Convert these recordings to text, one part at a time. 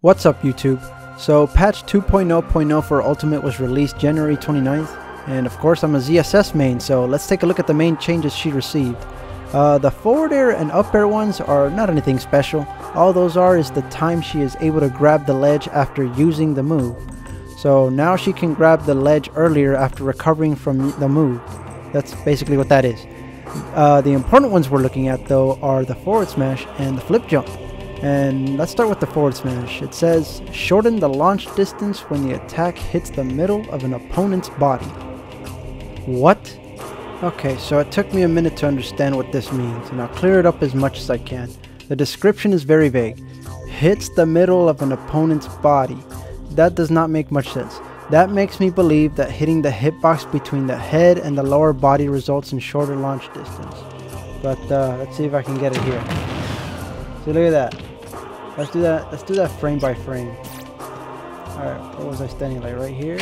What's up YouTube? So patch 2.0.0 for Ultimate was released January 29th, and of course I'm a ZSS main, so let's take a look at the main changes she received. The forward air and up air ones are not anything special. All those are is the time she is able to grab the ledge after using the move. So now she can grab the ledge earlier after recovering from the move. That's basically what that is. The important ones we're looking at though are the forward smash and the flip jump. And let's start with the forward smash. It says, shorten the launch distance when the attack hits the middle of an opponent's body. What? Okay, so it took me a minute to understand what this means, and I'll clear it up as much as I can. The description is very vague. Hits the middle of an opponent's body. That does not make much sense. That makes me believe that hitting the hitbox between the head and the lower body results in shorter launch distance. But let's see if I can get it here. See, look at that. Let's do that frame by frame. Alright, what was I standing like? Right here?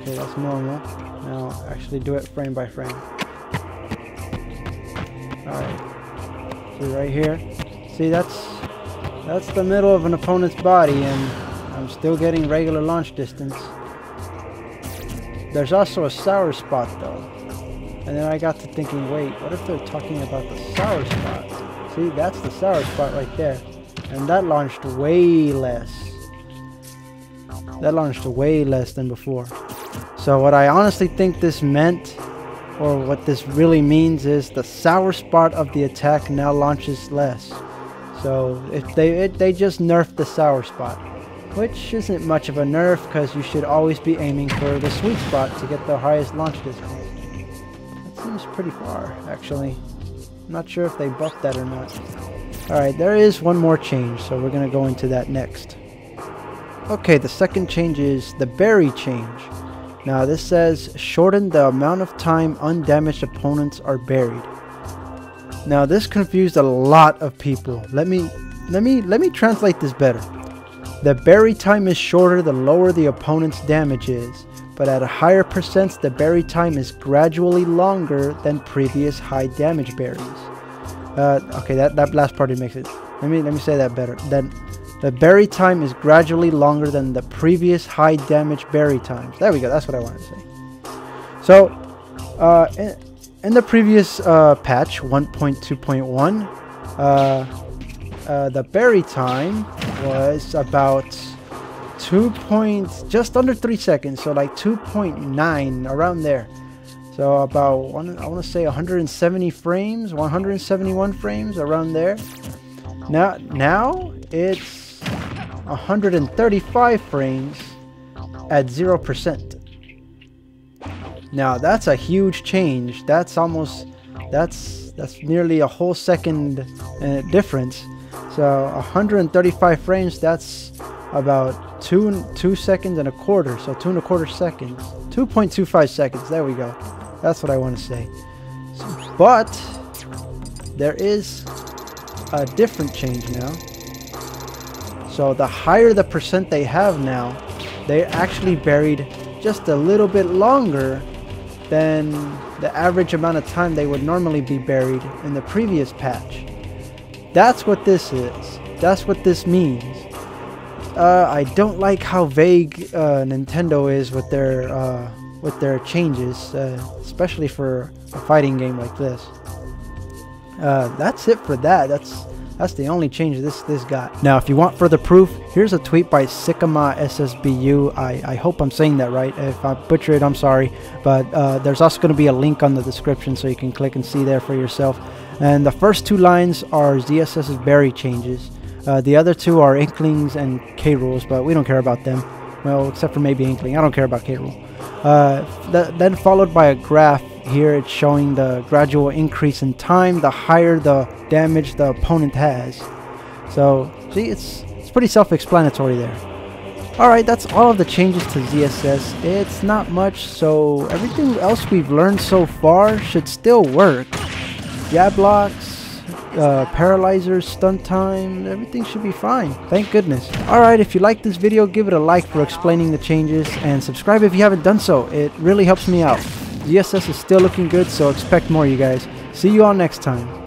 Okay, that's normal. Now actually do it frame by frame. Alright. See right here? See, that's the middle of an opponent's body, and I'm still getting regular launch distance. There's also a sour spot though. And then I got to thinking, wait, what if they're talking about the sour spot? See, that's the sour spot right there. And that launched way less. That launched way less than before. So what I honestly think this meant, or what this really means, is the sour spot of the attack now launches less. So if they just nerfed the sour spot, which isn't much of a nerf because you should always be aiming for the sweet spot to get the highest launch distance. That seems pretty far, actually. I'm not sure if they buffed that or not. Alright, there is one more change, so we're going to go into that next. Okay, the second change is the berry change. Now this says, shorten the amount of time undamaged opponents are buried. Now this confused a lot of people. Let me translate this better. The bury time is shorter the lower the opponent's damage is, but at a higher percent the bury time is gradually longer than previous high damage berries. Okay, that last part makes it. Let me say that better. Then the bury time is gradually longer than the previous high damage bury times. There we go. That's what I wanted to say. So, in the previous patch 1.2.1, the bury time was about just under 3 seconds, so like 2.9, around there. So about I want to say 170 frames, 171 frames, around there. Now it's 135 frames at 0%. Now that's a huge change. That's nearly a whole second difference. So 135 frames, that's about 2 seconds and a quarter. So 2.25 seconds, 2.25 seconds. There we go. That's what I want to say. But there is a different change now. So the higher the percent they have now, they actually buried just a little bit longer than the average amount of time they would normally be buried in the previous patch. That's what this is. That's what this means. I don't like how vague Nintendo is with their changes, especially for a fighting game like this. That's it for that. That's the only change this got. Now, if you want further proof, here's a tweet by Sycama SSBU. I hope I'm saying that right. If I butcher it, I'm sorry. But there's also going to be a link on the description so you can click and see there for yourself. And the first two lines are ZSS's berry changes. The other two are Inklings and K-Rules, but we don't care about them. Well, except for maybe Inkling. I don't care about K-Rule. Then followed by a graph. Here it's showing the gradual increase in time the higher the damage the opponent has. So, see, it's pretty self-explanatory there. Alright, that's all of the changes to ZSS. It's not much, so everything else we've learned so far should still work. Jab blocks, paralyzers, stun time, everything should be fine. Thank goodness. Alright, if you like this video, give it a like for explaining the changes, and subscribe if you haven't done so. It really helps me out. ZSS is still looking good, so expect more, you guys. See you all next time.